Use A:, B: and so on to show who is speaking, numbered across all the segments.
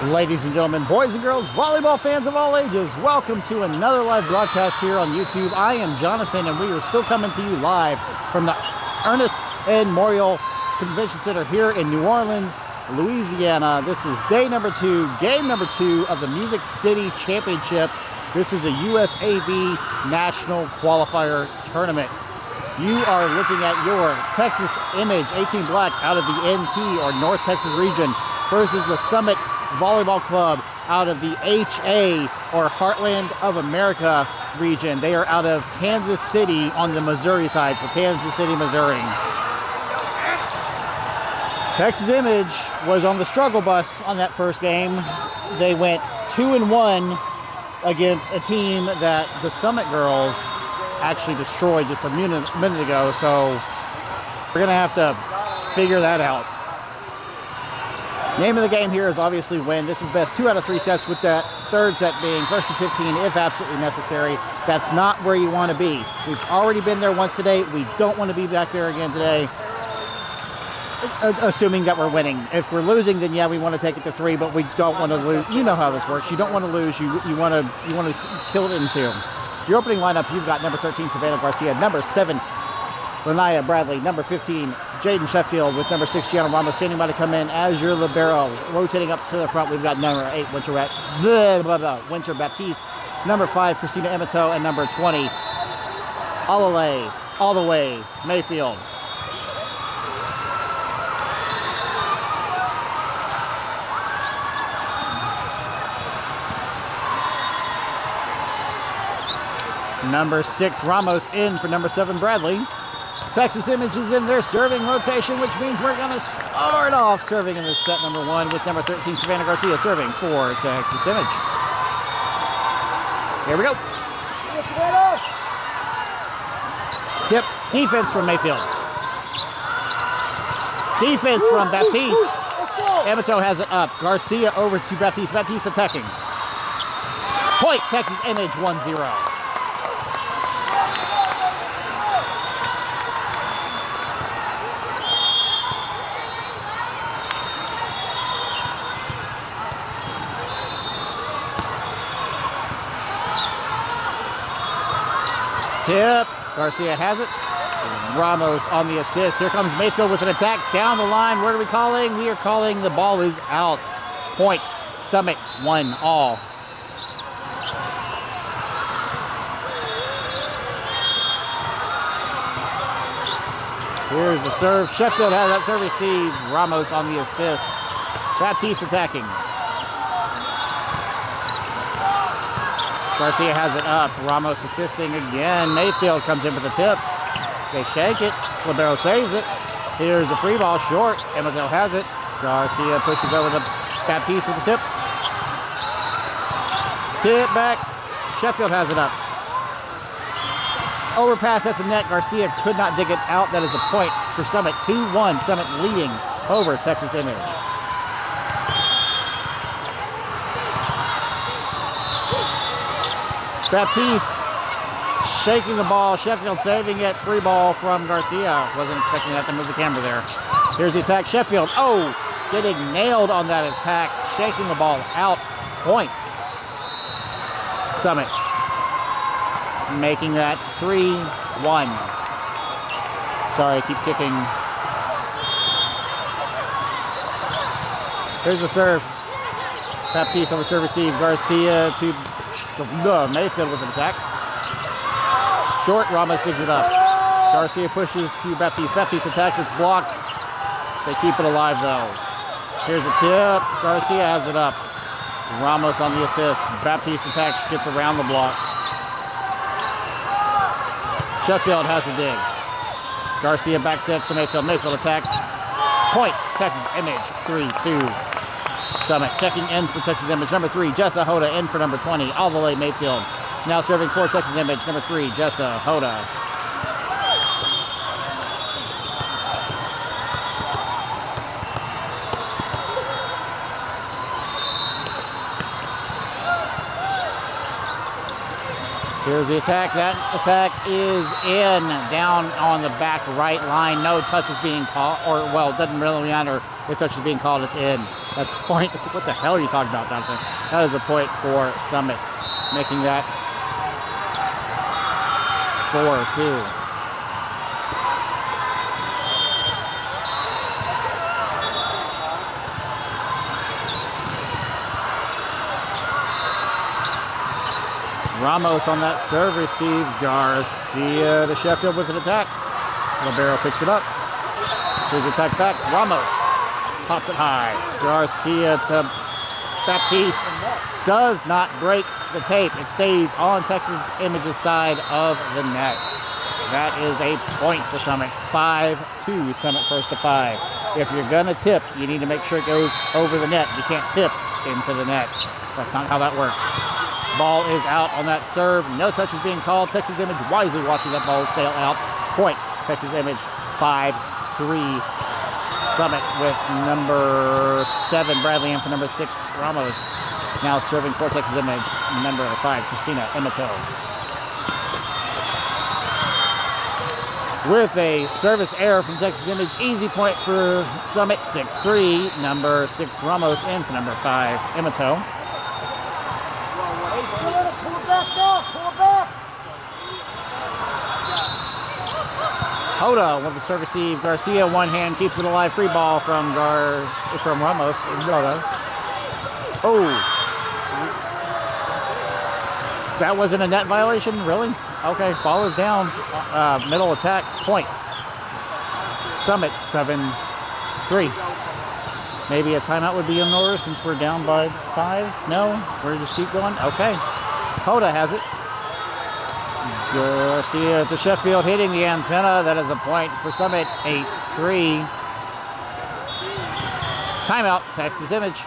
A: Ladies and gentlemen, boys and girls, volleyball fans of all ages, welcome to another live broadcast here on YouTube. I am Jonathan, and we are still coming to you live from the Ernest N. Morial Convention Center here in New Orleans, Louisiana. This is day number 2, game number 2 of the Music City Championship. This is a USAV National Qualifier Tournament. You are looking at your Texas Image 18 Black out of the NT or North Texas region versus the Summit Volleyball Club out of the HA or Heartland of America region. They are out of Kansas City on the Missouri side, so Kansas City, Missouri. Texas Image was on the struggle bus on that first game. They went 2-1 against a team that the Summit girls actually destroyed just a minute ago, so we're gonna have to figure that out. Name of the game here is obviously win. This is best 2 out of 3 sets, with that third set being first and 15 if absolutely necessary. That's not where you want to be. We've already been there once today. We don't want to be back there again today, assuming that we're winning. If we're losing, then yeah, we want to take it to 3, but we don't want to lose. You know how this works. You don't want to lose. You want to kill it in 2. Your opening lineup, you've got number 13, Savannah Garcia, number 7, Lanaya Bradley, number 15, Jaden Sheffield, with number 6, Gianna Ramos standing by to come in as your libero. Rotating up to the front, we've got number 8, Winter Baptiste, number 5, Christina Emato, and number 20, all the way, Mayfield. Number 6, Ramos in for number 7, Bradley. Texas Image is in their serving rotation, which means we're going to start off serving in this set number 1 with number 13, Savannah Garcia, serving for Texas Image. Here we go. Tip, defense from Mayfield. Defense from Baptiste. Emato has it up. Garcia over to Baptiste. Baptiste attacking. Point, Texas Image 1-0. Tip, Garcia has it. Ramos on the assist. Here comes Mayfield with an attack down the line. What are we calling? We are calling the ball is out. Point, Summit 1-all. Here's the serve. Sheffield has that serve received. Ramos on the assist. Baptiste attacking. Garcia has it up. Ramos assisting again. Mayfield comes in for the tip. They shake it. Libero saves it. Here's the free ball short. Emato has it. Garcia pushes over to Baptiste with the tip. Tip back. Sheffield has it up. Overpass at the net. Garcia could not dig it out. That is a point for Summit. 2-1. Summit leading over Texas Image. Baptiste shaking the ball. Sheffield saving it. Free ball from Garcia. Wasn't expecting that to move the camera there. Here's the attack. Sheffield. Oh, getting nailed on that attack. Shaking the ball out. Point. Summit making that 3-1. Sorry, I keep kicking. Here's the serve. Baptiste on the serve receive. Garcia to Mayfield with an attack. Short, Ramos digs it up. Garcia pushes to Baptiste. Baptiste attacks, it's blocked. They keep it alive though. Here's the tip. Garcia has it up. Ramos on the assist. Baptiste attacks, gets around the block. Sheffield has the dig. Garcia back sets to Mayfield. Mayfield attacks. Point, Texas Image, 3-2. Summit checking in for Texas Image. Number 3, Jessa Hoda in for number 20, all the way Mayfield. Now serving for Texas Image. Number 3, Jessa Hoda. Here's the attack. That attack is in, down on the back right line. No touch is being called, or well, it doesn't really matter if touch is being called, it's in. That's a point. What the hell are you talking about, Jonathan? That is a point for Summit, making that 4-2. Ramos on that serve receive. Garcia to Sheffield with an attack. Libero picks it up. Here's the attack back. Ramos pops it high. Garcia to Baptiste. Does not break the tape. It stays on Texas Image's side of the net. That is a point for Summit. 5-2. Summit first to 5. If you're going to tip, you need to make sure it goes over the net. You can't tip into the net. That's not how that works. Ball is out on that serve. No touch is being called. Texas Image wisely watching that ball sail out. Point. Texas Image 5-3. Summit with number 7 Bradley in for number 6 Ramos. Now serving for Texas Image, number 5 Christina Emato. With a service error from Texas Image, easy point for Summit. 6-3. Number 6 Ramos in for number 5 Emato. Hoda with the serve receive. Garcia one hand keeps it alive. Free ball from Ramos. Oh, that wasn't a net violation, really? Okay, ball is down. Middle attack point. Summit 7-3. Maybe a timeout would be in order since we're down by 5. No, we're just keep going. Okay, Hoda has it. Garcia to Sheffield hitting the antenna. That is a point for Summit. 8-3. Timeout, Texas Image.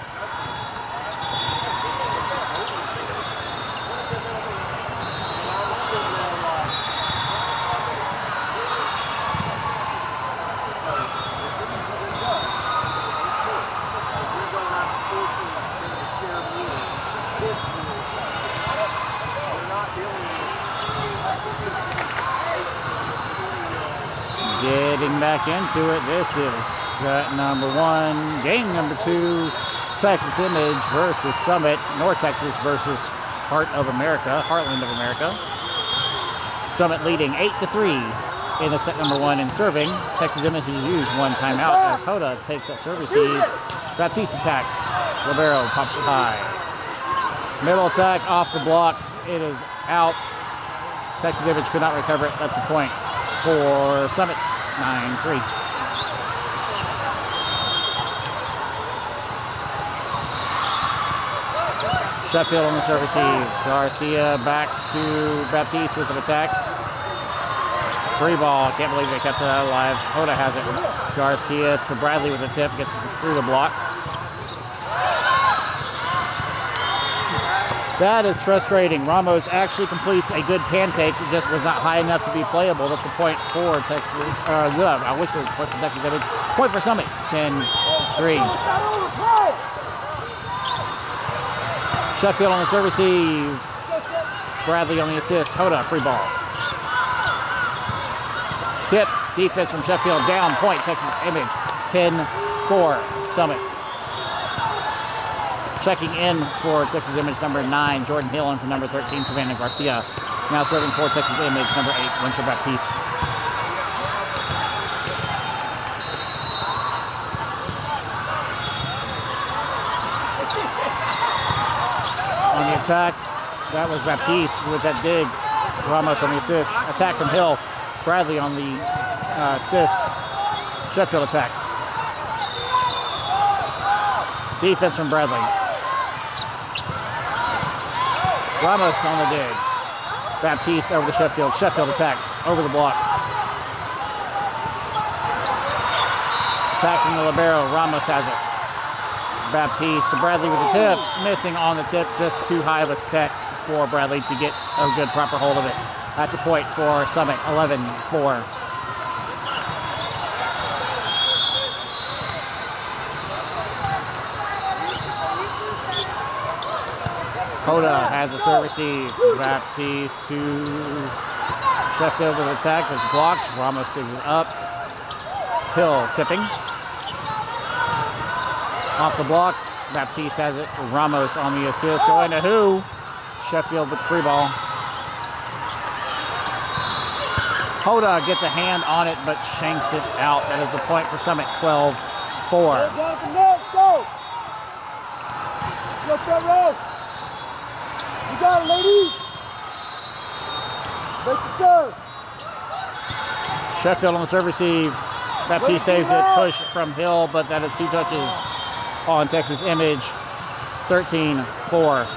A: Getting back into it, this is set number 1, game number 2, Texas Image versus Summit, North Texas versus Heartland of America. Summit leading 8-3 in the set number 1 in serving. Texas Image has used one timeout as Hoda takes that serve receive. Baptiste attacks. Libero pops it high. Middle attack off the block. It is out. Texas Image could not recover it. That's a point for Summit. 9-3. Sheffield on the serve receive. Garcia back to Baptiste with an attack. Free ball. Can't believe they kept it alive. Hoda has it. Garcia to Bradley with a tip. Gets through the block. That is frustrating. Ramos actually completes a good pancake. It just was not high enough to be playable. That's a point for Texas. I wish it was a point for Texas Image. Point for Summit. 10-3. Sheffield on the serve receive. Bradley on the assist. Hoda, free ball. Tip. Defense from Sheffield. Down. Point. Texas Image. 10-4. Summit. Checking in for Texas Image, number 9, Jordan Hill, and for number 13, Savannah Garcia. Now serving for Texas Image, number 8, Winter Baptiste. On the attack, that was Baptiste with that dig. Ramos on the assist. Attack from Hill. Bradley on the assist. Sheffield attacks. Defense from Bradley. Ramos on the dig. Baptiste over to Sheffield. Sheffield attacks over the block. Attack from the libero. Ramos has it. Baptiste to Bradley with the tip. Missing on the tip. Just too high of a set for Bradley to get a good proper hold of it. That's a point for Summit. 11-4. Hoda has the serve receive. Baptiste to Sheffield with an attack that's blocked. Ramos digs it up. Hill tipping. Off the block, Baptiste has it. Ramos on the assist, going to who? Sheffield with the free ball. Hoda gets a hand on it, but shanks it out. That is the point for Summit, 12-4.
B: Go! Look that road! You got it, ladies! Make the serve!
A: Sheffield on the serve receive. Baptiste saves it, push from Hill, but that is 2 touches on Texas Image, 13-4.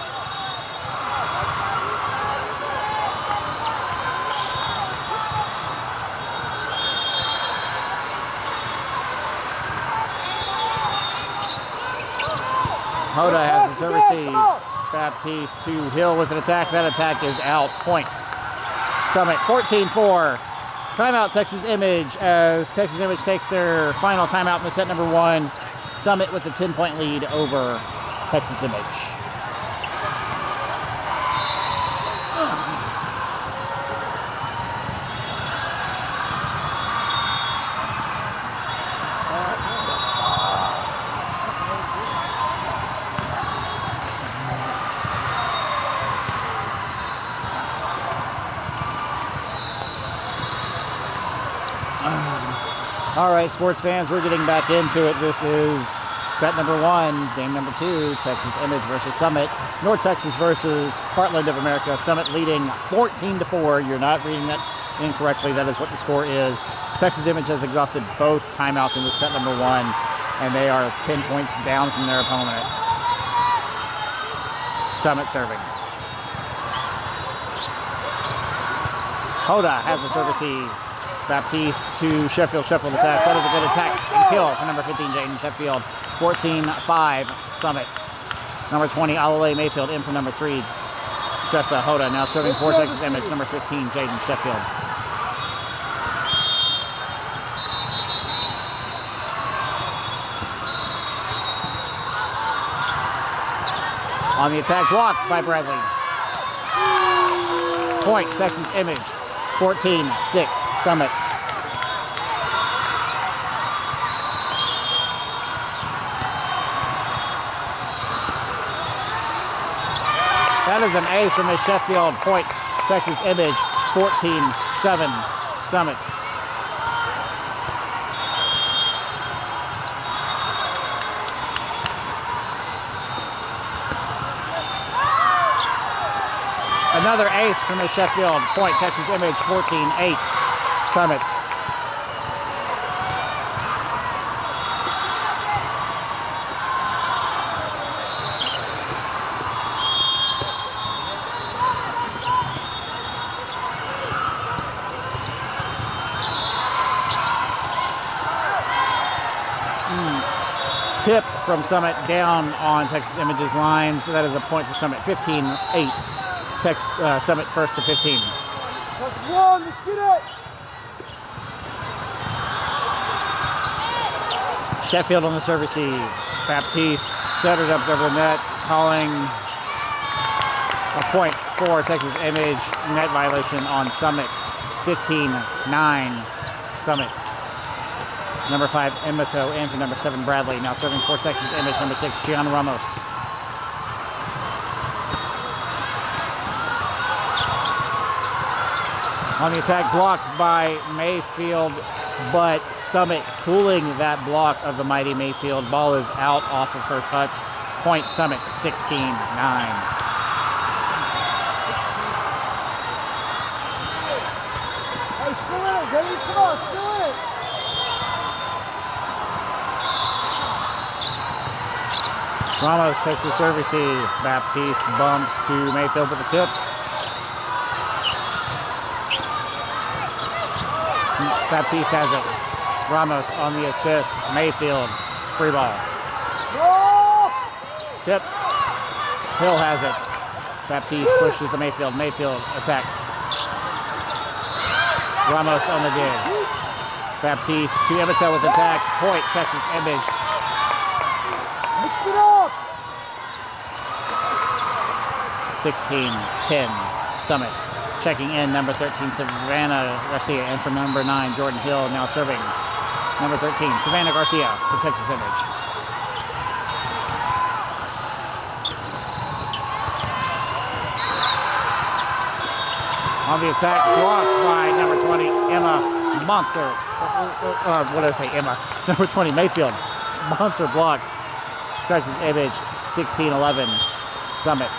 A: Hoda has the serve receive. Baptiste to Hill with an attack. That attack is out. Point. Summit 14-4. Timeout Texas Image as Texas Image takes their final timeout in the set number 1. Summit with a 10-point lead over Texas Image. All right, sports fans, we're getting back into it. This is set number 1, game number 2, Texas Image versus Summit. North Texas versus Heartland of America. Summit leading 14-4. You're not reading that incorrectly. That is what the score is. Texas Image has exhausted both timeouts in this set number 1, and they are 10 points down from their opponent. Summit serving. Hoda has the serve receive. Baptiste to Sheffield. Sheffield attacks. That is a good attack and kill for number 15, Jaden Sheffield. 14-5, Summit. Number 20, Alale Mayfield in for number 3, Jessa Hoda. Now serving for Texas Image, number 15, Jaden Sheffield. On the attack, blocked by Bradley. Point, Texas Image. 14-6, Summit. That is an ace from the Sheffield. Point, Texas Image. 14-7, Summit. Another ace from the Sheffield. Point, Texas Image, 14-8, Summit. Tip from Summit down on Texas Image's line, so that is a point for Summit, 15-8. Summit first to 15.
B: Touch 1, let's get it!
A: Sheffield on the serve receive. Baptiste set it up over the net, calling a point for Texas Image. Net violation on Summit. 15-9, Summit. Number 5, Emato, and for number 7, Bradley. Now serving for Texas Image, number 6, Gianna Ramos. On the attack, blocked by Mayfield, but Summit tooling that block of the mighty Mayfield. Ball is out off of her touch. Point, Summit, 16-9.
B: Hey, still in it, ladies, come on, still in it!
A: Ramos takes the serve receive. Baptiste bumps to Mayfield with the tip. Baptiste has it. Ramos on the assist. Mayfield, free ball. Tip. Hill has it. Baptiste pushes to Mayfield. Mayfield attacks. Ramos on the dig. Baptiste to Emato with attack. Point, Texas Image.
B: Mix it up!
A: 16-10, Summit. Checking in, number 13, Savannah Garcia, and from number 9, Jordan Hill, now serving. Number 13, Savannah Garcia for Texas Image. On the attack, blocked by number 20, Emma Monster. What did I say, Emma? Number 20, Mayfield. Monster block. Texas Image, 16-11, Summit.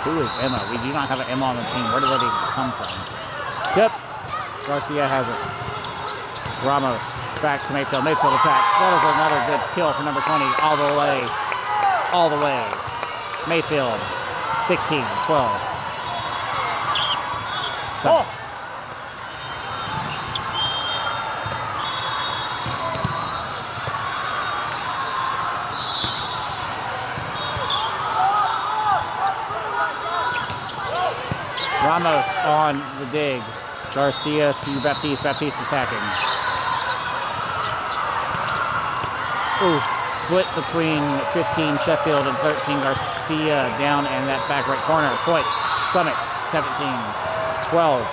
A: Who is Emma? We do not have an Emma on the team. Where did that even come from? Tip. Garcia has it. Ramos back to Mayfield. Mayfield attacks. That is another good kill for number 20. All the way. All the way. Mayfield. 16-12. Summit. Ramos on the dig. Garcia to Baptiste. Baptiste attacking. Ooh, split between 15 Sheffield and 13 Garcia down in that back right corner. Point. Summit 17-12.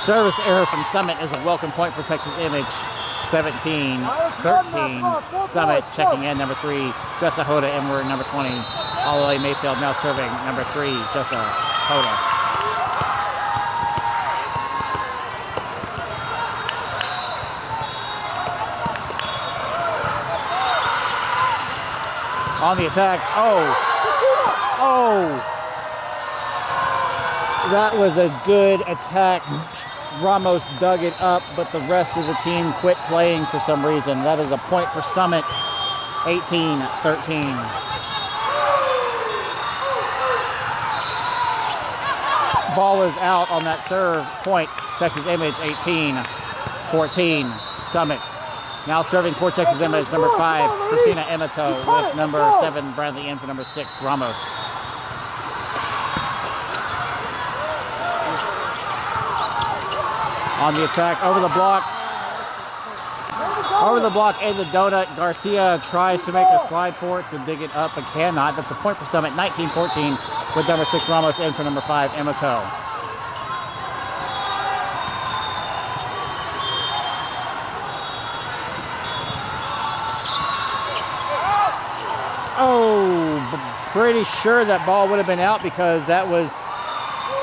A: Service error from Summit is a welcome point for Texas Image. 17-13. Summit checking in, number 3, Jessa Hoda, and we're number 20. All the way Mayfield now serving, number 3, Jessa Hoda. On the attack, that was a good attack. Ramos dug it up, but the rest of the team quit playing for some reason. That is a point for Summit, 18-13. Ball is out on that serve. Point, Texas Image, 18-14. Summit now serving for Texas Image, number 5, Christina Emato, with number 7, Bradley in for number 6, Ramos. On the attack, over the block. Over the block and the donut. Garcia tries to make a slide for it to dig it up, but cannot. That's a point for Summit, 19-14, with number 6, Ramos in for number 5, Emato. Pretty sure that ball would have been out because that was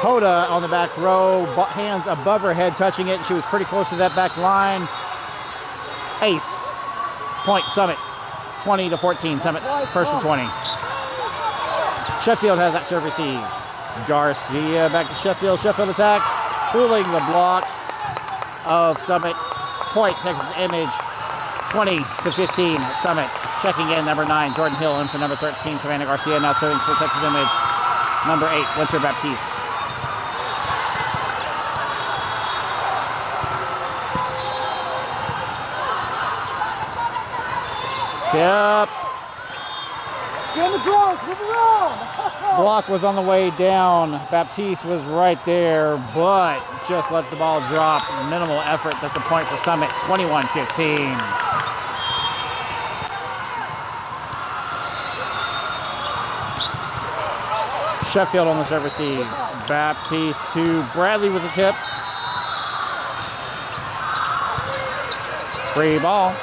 A: Hoda on the back row, hands above her head touching it. She was pretty close to that back line. Ace. Point, Summit. 20-14. Summit, first and 20. Sheffield has that serve receive. Garcia back to Sheffield. Sheffield attacks, tooling the block of Summit. Point, Texas Image. 20-15. Summit. Checking in, number 9, Jordan Hill in for number 13, Savannah Garcia, now serving for Texas Image. Number 8, Winter Baptiste. Yep.
B: Get in the cross, move around.
A: Block was on the way down. Baptiste was right there, but just let the ball drop. Minimal effort. That's a point for Summit, 21-15. Sheffield on the serve receive. Baptiste to Bradley with a tip. Free ball.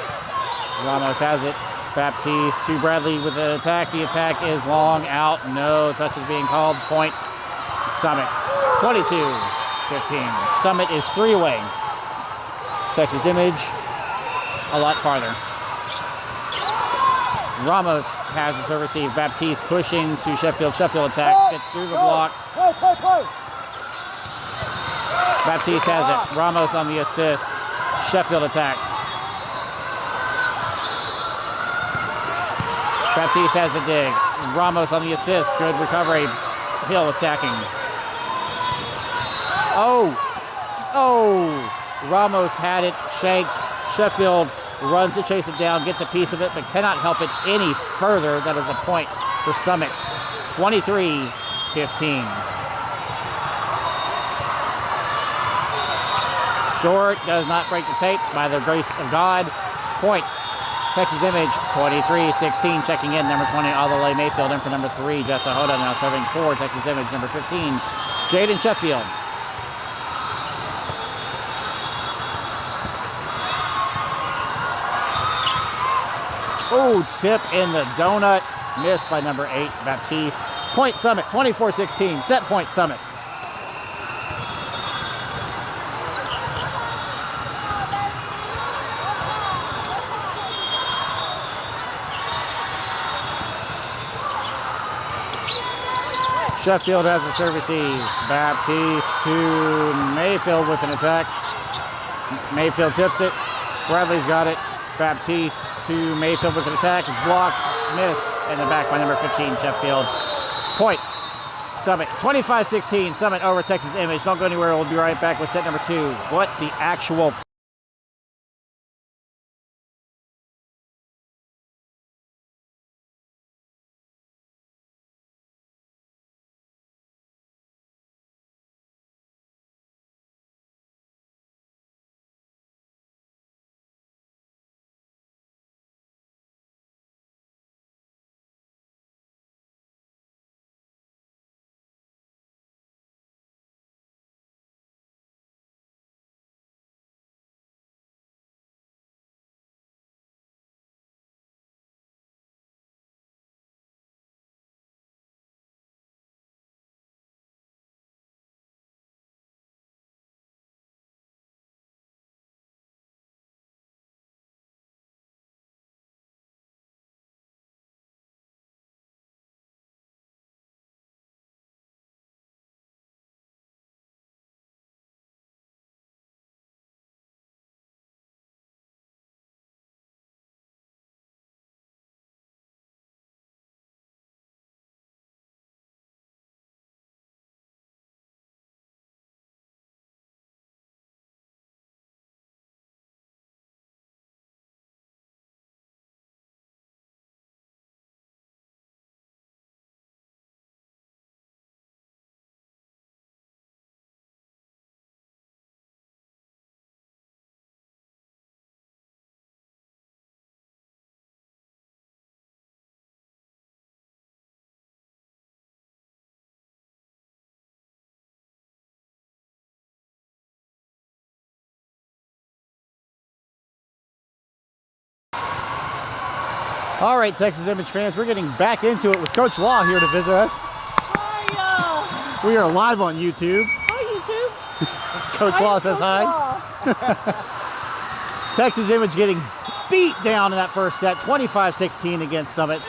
A: Ramos has it. Baptiste to Bradley with an attack. The attack is long out. No touch is being called. Point, Summit, 22-15. Summit is 3 away. Texas Image, a lot farther. Ramos has the serve receive. Baptiste pushing to Sheffield. Sheffield attacks, gets through the block. Baptiste has it. Ramos on the assist. Sheffield attacks. Baptiste has the dig. Ramos on the assist. Good recovery. Hill attacking. Ramos had it. Shanked. Sheffield runs to chase it down, gets a piece of it, but cannot help it any further. That is a point for Summit. 23-15. Short does not break the tape by the grace of God. Point. Texas Image, 23-16, checking in, number 20, all the way Mayfield in for number 3, Jessa Hoda now serving for Texas Image, number 15, Jaden Sheffield. Oh, tip in the donut. Missed by number 8, Baptiste. Point Summit, 24-16. Set point Summit. Sheffield has the serve receive. Baptiste to Mayfield with an attack. Mayfield tips it. Bradley's got it. Baptiste to Mayfield with an attack. It's blocked. Missed. And then back by number 15, Sheffield. Point. Summit. 25-16. Summit over Texas Image. Don't go anywhere. We'll be right back with set number 2. What the actual... All right, Texas Image fans, we're getting back into it with Coach Law here to visit us.
B: Hi,
A: We are live on YouTube.
B: hi, YouTube.
A: Coach Law says hi.
B: Law.
A: Texas Image getting beat down in that first set, 25-16 against Summit.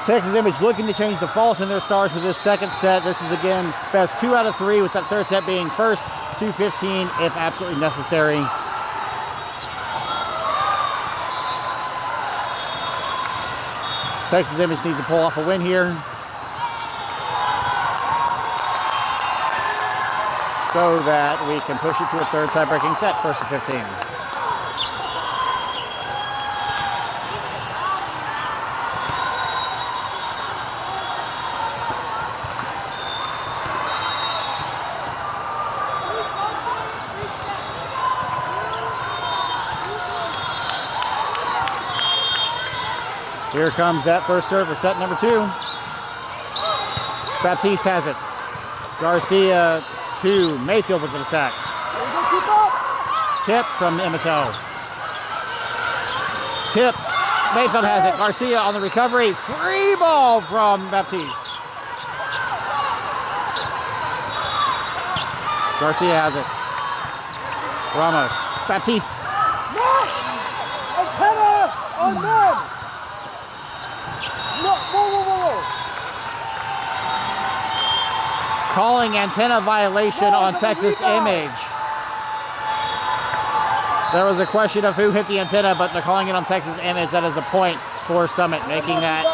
A: Texas Image looking to change the false in their stars for this second set. This is, again, best 2 out of 3, with that third set being first 2-15 if absolutely necessary. Texas Image needs to pull off a win here, so that we can push it to a third tie-breaking set, first to 15. Here comes that first serve for set number 2. Baptiste has it. Garcia to Mayfield with an attack. Tip from Emisso. Tip. Mayfield has it. Garcia on the recovery. Free ball from Baptiste. Garcia has it. Ramos. Baptiste.
B: Antenna on them. No, whoa.
A: Calling antenna violation on Texas Image. There was a question of who hit the antenna, but they're calling it on Texas Image. That is a point for Summit, making that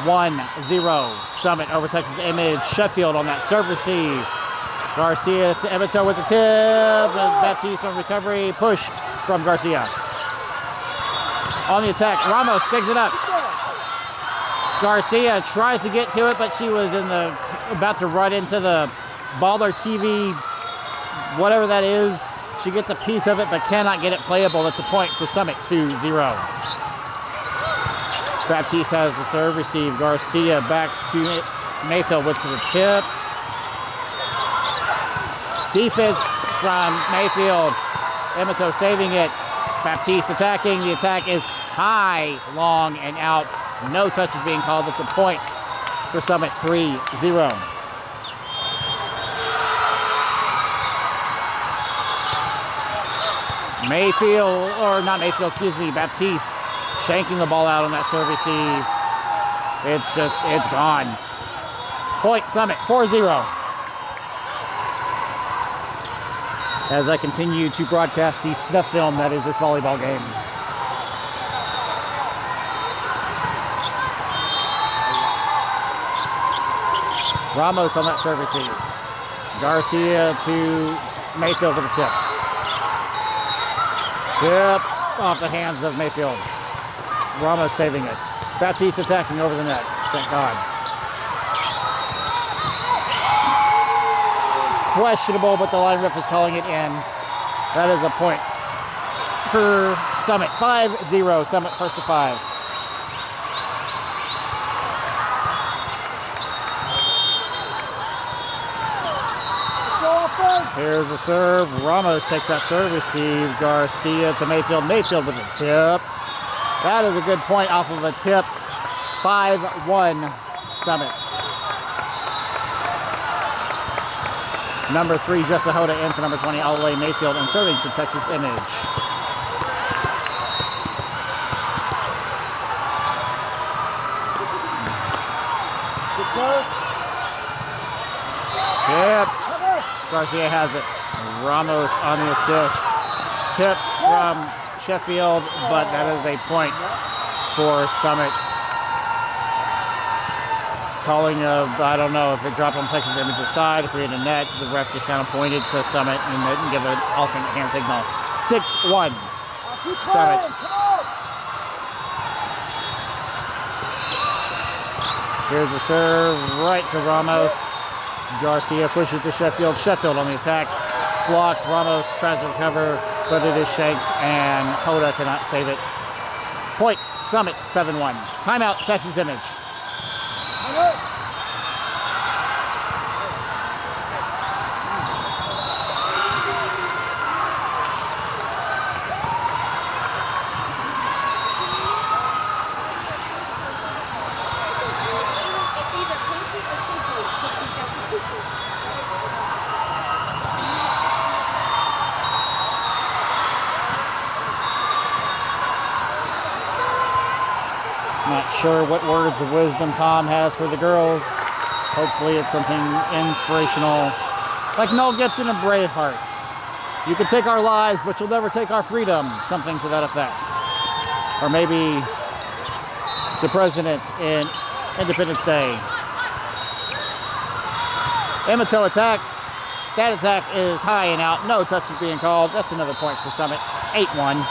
A: 1-0. Summit over Texas Image. Sheffield on that serve receive. Garcia to Emisso with the tip. Baptiste on recovery. Push from Garcia. On the attack, Ramos digs it up. Garcia tries to get to it, but she was about to run into the baller TV, whatever that is. She gets a piece of it, but cannot get it playable. That's a point for Summit, 2-0. Baptiste has the serve receive. Garcia backs to Mayfield with the tip. Defense from Mayfield. Emisso saving it. Baptiste attacking. The attack is high, long, and out. No touches being called. It's a point for Summit, 3-0. Mayfield, or not Mayfield, excuse me, Baptiste shanking the ball out on that serve receive. It's gone. Point, Summit, 4-0. As I continue to broadcast the snuff film that is this volleyball game. Ramos on that serve receive. Garcia to Mayfield with a tip. Tip off the hands of Mayfield. Ramos saving it. Baptiste attacking over the net. Thank God. Questionable, but the line ref is calling it in. That is a point for Summit. 5-0. Summit first to 5. Here's the serve. Ramos takes that serve receive. Garcia to Mayfield. Mayfield with a tip. That is a good point off of a tip. 5-1 Summit. Number 3, Jessa Hoda in for number 20, Ollie Mayfield, and serving for Texas Image. Tip. Garcia has it. Ramos on the assist. Tip from Sheffield, but that is a point for Summit. Calling of, I don't know if it dropped on Texas Image's side, if we had a net, the ref just kind of pointed to Summit and didn't give an alternate hand signal. 6-1. Summit. Here's the serve right to Ramos. Garcia pushes to Sheffield. Sheffield on the attack. It's blocked. Ramos tries to recover, but it is shanked, and Hoda cannot save it. Point, Summit, 7-1. Timeout, Texas Image. Not sure what words of wisdom Tom has for the girls. Hopefully it's something inspirational. Like Mel Gibson and Braveheart. You can take our lives, but you'll never take our freedom. Something to that effect. Or maybe the president in Independence Day. Emato attacks. That attack is high and out. No touch is being called. That's another point for Summit. 8-1.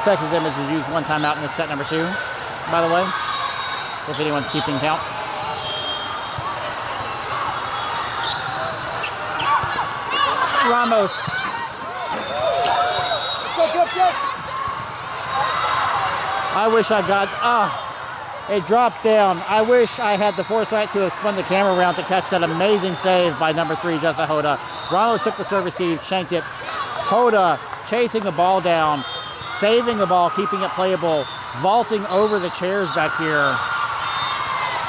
A: Texas Image has used one timeout in this set number 2. By the way, if anyone's keeping count. Ramos. I wish I got, it drops down. I wish I had the foresight to have spun the camera around to catch that amazing save by number 3, Jessa Hoda. Ramos took the serve receive, shanked it. Hoda chasing the ball down, saving the ball, keeping it playable. Vaulting over the chairs back here.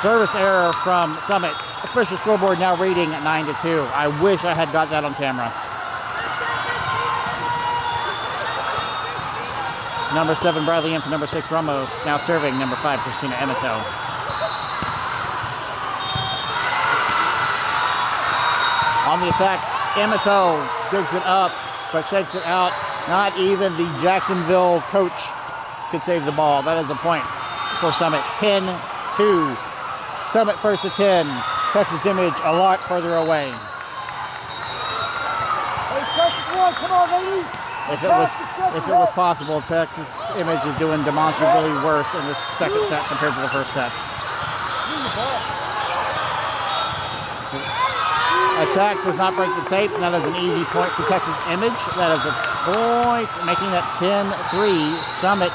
A: Service error from Summit. Official scoreboard now reading 9-2. I wish I had got that on camera. Number 7, Bradley in for number 6, Ramos. Now serving number 5, Christina Emato. On the attack, Emato digs it up, but shakes it out. Not even the Jacksonville coach could save the ball. That is a point for Summit. 10-2. Summit first to 10. Texas Image a lot further away.
B: Come on, ladies.
A: If it was possible, Texas Image is doing demonstrably worse in the second set compared to the first set. Attack does not break the tape, and that is an easy point for Texas Image. That is a point, making that 10-3. Summit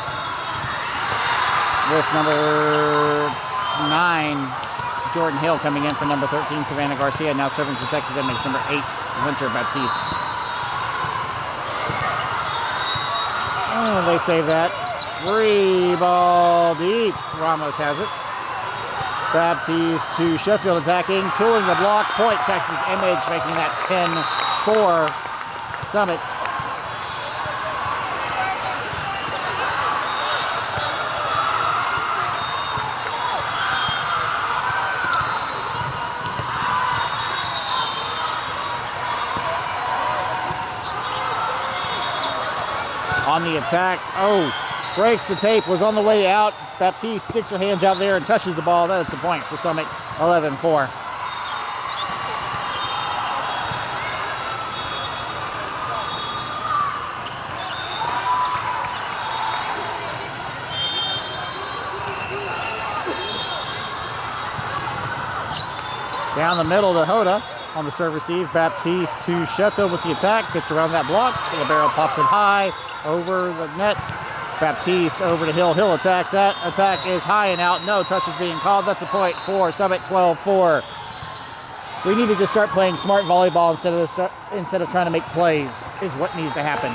A: with number 9, Jordan Hill, coming in for number 13, Savannah Garcia, now serving for Texas Image, number 8, Winter Baptiste. Oh, they save that. Free ball deep. Ramos has it. Baptiste to Sheffield attacking. Tooling the block. Point Texas Image, making that 10-4 Summit. On the attack. Oh, breaks the tape, was on the way out. Baptiste sticks her hands out there and touches the ball. That's a point for Summit, 11-4. Down the middle to Hoda on the serve receive. Baptiste to Sheffield with the attack. Gets around that block. The libero pops it high over the net. Baptiste over to Hill. Hill attacks. That attack is high and out. No touch is being called. That's a point for Summit, 12-4. We need to just start playing smart volleyball instead of trying to make plays is what needs to happen.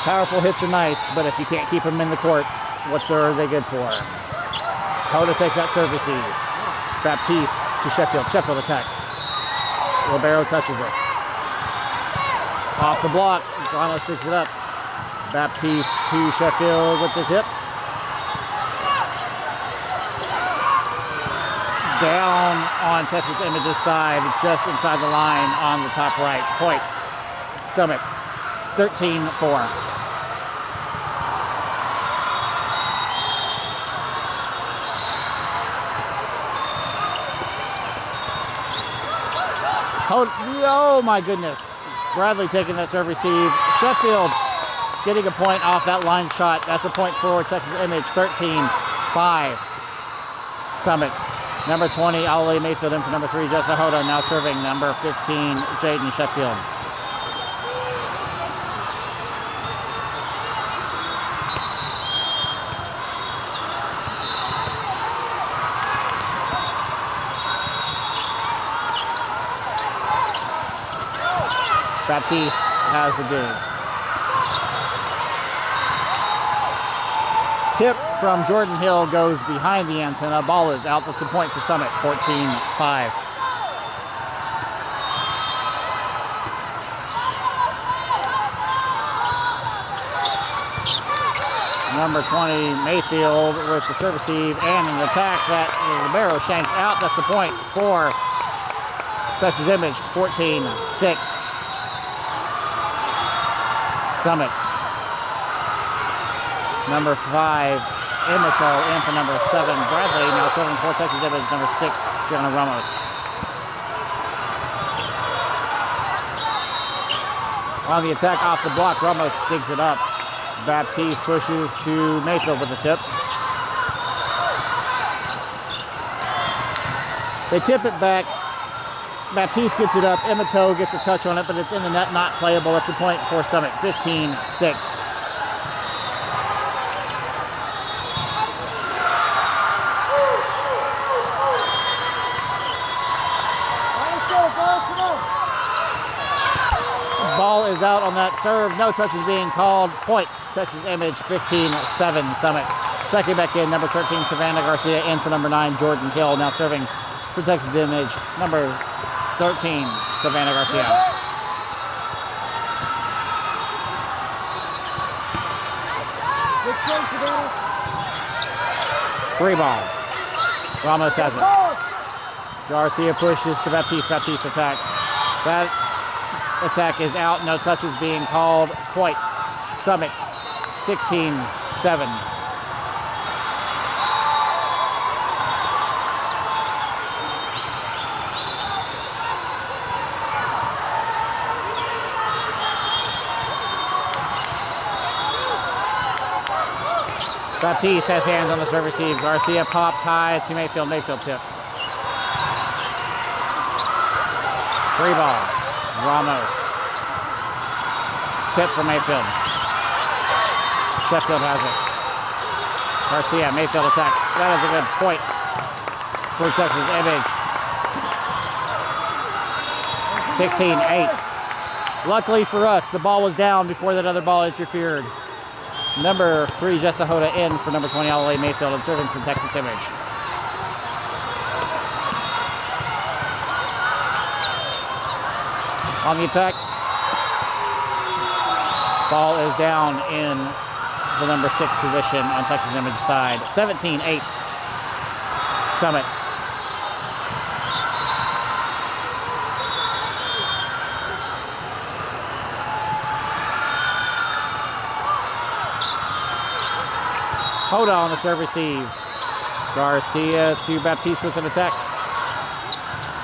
A: Powerful hits are nice, but if you can't keep them in the court, what are they good for? Hoda takes that serve receive. Baptiste to Sheffield. Sheffield attacks. Libero touches it. Off the block. Ramos sticks it up. Baptiste to Sheffield with the tip. Down on Texas Image's side, just inside the line on the top right. Point. Summit, 13-4. Oh my goodness. Bradley taking that serve receive. Sheffield getting a point off that line shot. That's a point for Texas Image, 13-5. Summit. Number 20, Ali Mayfield in for number 3, Jessa Hoda, now serving number 15, Jaden Sheffield. Baptiste has the dig. Tip from Jordan Hill goes behind the antenna. Ball is out. That's a point for Summit, 14-5. Number 20, Mayfield with the serve receive and an attack that libero shanks out. That's the point for Texas Image, 14-6. Summit. Number 5, Imito in for number 7, Bradley, now serving for Texas Image, number 6, Gianna Ramos. On the attack off the block, Ramos digs it up. Baptiste pushes to Mayfield with the tip. They tip it back. Baptiste gets it up. Imito gets a touch on it, but it's in the net, not playable. That's a point for Summit, 15-6. Ball is out on that serve. No touch is being called. Point, Texas Image, 15-7, Summit. Checking back in, number 13, Savannah Garcia, in for number 9, Jordan Hill, now serving for Texas Image, number 13, Savannah Garcia. Free ball. Ramos has it. Garcia pushes to Baptiste. Baptiste attacks. That attack is out. No touches being called. Point. Summit, 16-7. Baptiste has hands on the serve receive. Garcia pops high to Mayfield. Mayfield tips. Free ball. Ramos. Tip for Mayfield. Sheffield has it. Garcia, Mayfield attacks. That is a good point for Texas Image. 16-8. Luckily for us, the ball was down before that other ball interfered. Number 3, Jessa Hoda in for number 20, Ollie Mayfield, and serving from Texas Image. On the attack. Ball is down in the number 6 position on Texas Image side. 17-8. Summit. Hoda on the serve receive. Garcia to Baptiste with an attack.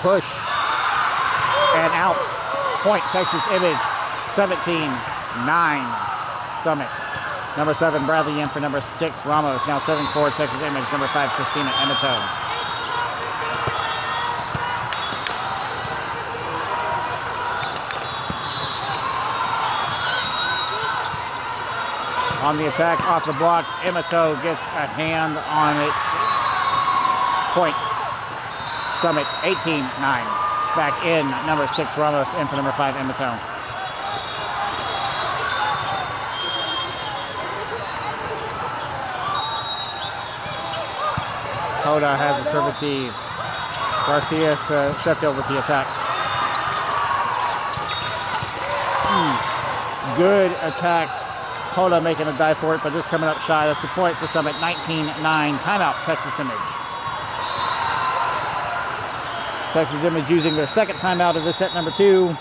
A: Push. And out. Point, Texas Image. 17-9. Summit. Number 7, Bradley in for number 6, Ramos. Now serving for Texas Image. Number 5, Christina Emato. On the attack, off the block, Emato gets a hand on it. Point. Summit, 18-9. Back in, number 6, Ramos, in for number 5, Emato. Hoda has the serve receive. Garcia to Sheffield with the attack. Good attack. Hoda making a dive for it, but just coming up shy. That's a point for Summit. 19-9. Timeout, Texas Image. Texas Image using their second timeout of this set, number 2.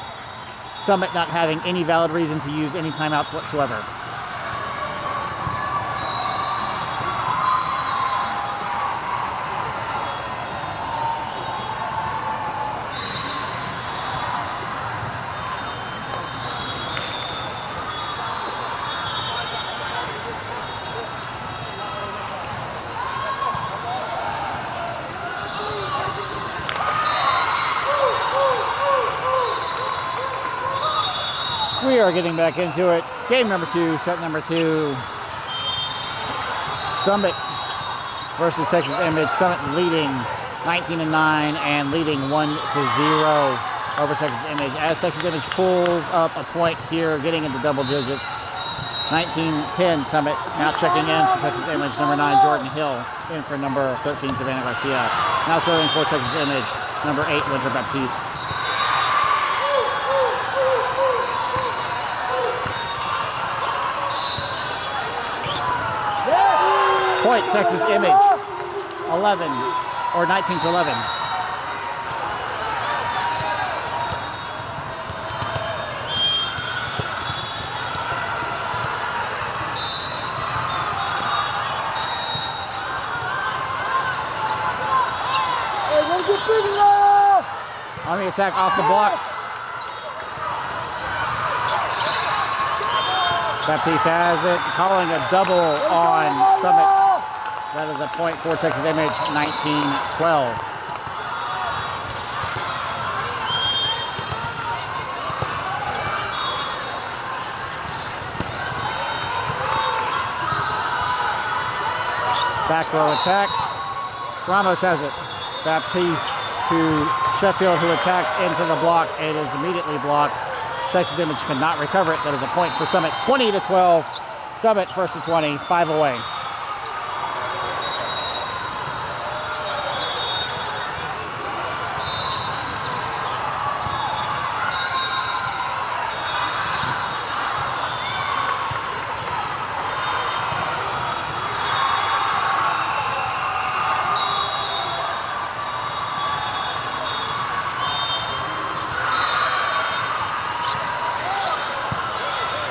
A: Summit not having any valid reason to use any timeouts whatsoever. We are getting back into it. Game number 2, set number 2. Summit versus Texas Image. Summit leading 19-9 and leading 1-0 over Texas Image. As Texas Image pulls up a point here, getting into double digits. 19-10 Summit. Now checking in for Texas Image. Number 9, Jordan Hill. In for number 13, Savannah Garcia. Now serving for Texas Image. Number 8, Winter Baptiste. Point, Texas Image, 11, or 19-11. On the attack, off the block. Baptiste has it, calling a double on Summit. That is a point for Texas Image, 19-12. Back row attack. Ramos has it. Baptiste to Sheffield, who attacks into the block. It is immediately blocked. Texas Image cannot recover it. That is a point for Summit, 20-12. Summit first to 20, 5 away.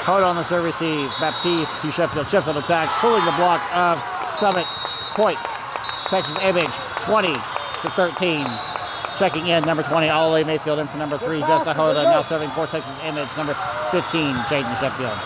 A: Hoda on the serve receive. Baptiste to Sheffield. Sheffield attacks, pulling the block of Summit. Point. Texas Image, 20-13. Checking in, number 20, Ollie Mayfield in for number 3, Jessa Hoda. Now serving for Texas Image, number 15, Jaden Sheffield.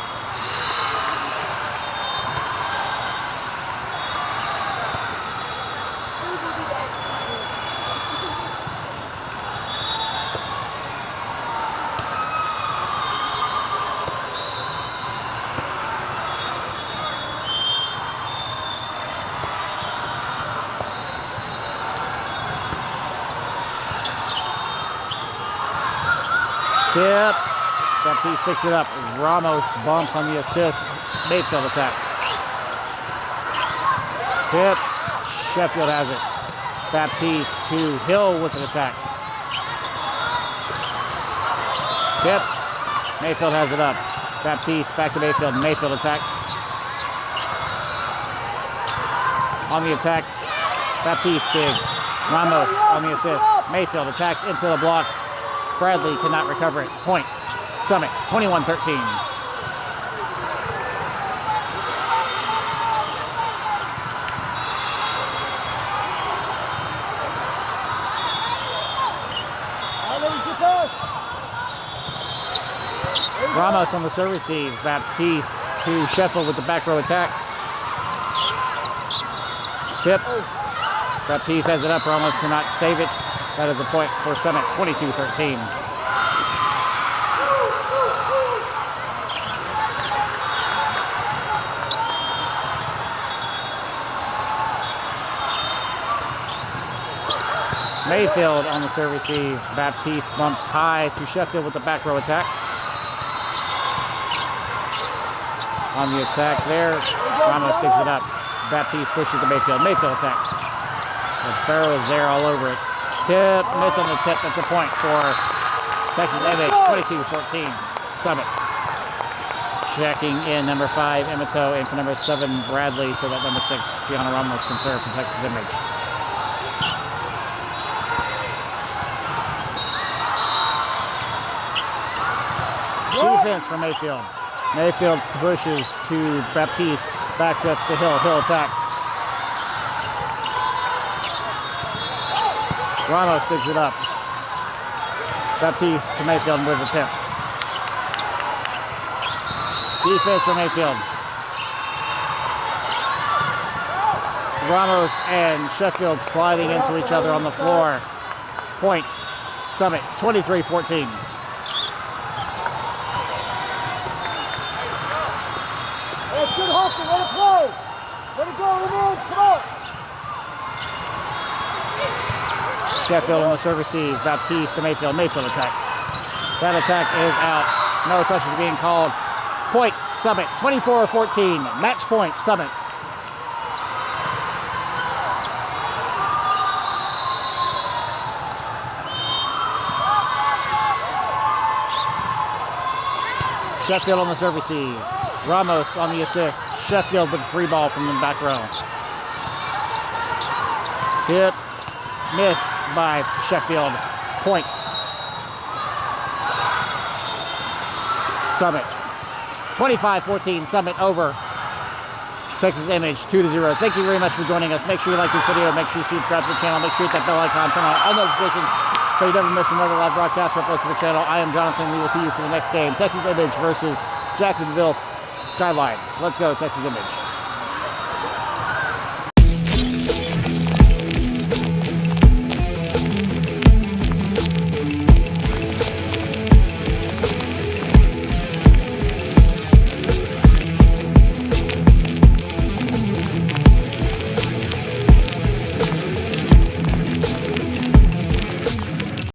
A: Tip, Baptiste picks it up. Ramos bumps on the assist. Mayfield attacks. Tip. Sheffield has it. Baptiste to Hill with an attack. Tip. Mayfield has it up. Baptiste back to Mayfield. Mayfield attacks. On the attack. Baptiste digs. Ramos on the assist. Mayfield attacks into the block. Bradley cannot recover it. Point. Summit, 21-13. Ramos on the serve receive. Baptiste to Sheffield with the back row attack. Tip. Baptiste has it up. Ramos cannot save it. That is a point for Summit, 22-13. Mayfield on the serve receive. Baptiste bumps high to Sheffield with the back row attack. On the attack there, Ramos digs it up. Baptiste pushes to Mayfield. Mayfield attacks. The barrel is there all over it. Tip, miss on the tip. That's a point for Texas A&M, 22-14. Summit. Checking in number 5, Emito, and for number 7, Bradley, so that number 6, Gianna Ramos can serve from Texas A&M. Defense for Mayfield. Mayfield pushes to Baptiste. Backs up to Hill. Hill attacks. Ramos digs it up. Baptiste to Mayfield with the tip. Defense for Mayfield. Ramos and Sheffield sliding into each other on the floor. Point. Summit, 23-14.
B: That's good hustle. Let it play. Let it go. Remains. Come on.
A: Sheffield on the serve receive. Baptiste to Mayfield. Mayfield attacks. That attack is out. No touches being called. Point. Summit. 24-14. Match point. Summit. Sheffield on the serve receive. Ramos on the assist. Sheffield with a 3-ball from the back row. Tip. Miss by Sheffield. Point. Summit. 25-14. Summit over Texas Image 2-0. Thank you very much for joining us. Make sure you like this video. Make sure you subscribe to the channel. Make sure you hit that bell icon. Turn on all notifications so you never miss another live broadcast or upload to the channel. I am Jonathan. We will see you for the next game. Texas Image versus Jacksonville Skyline. Let's go, Texas Image.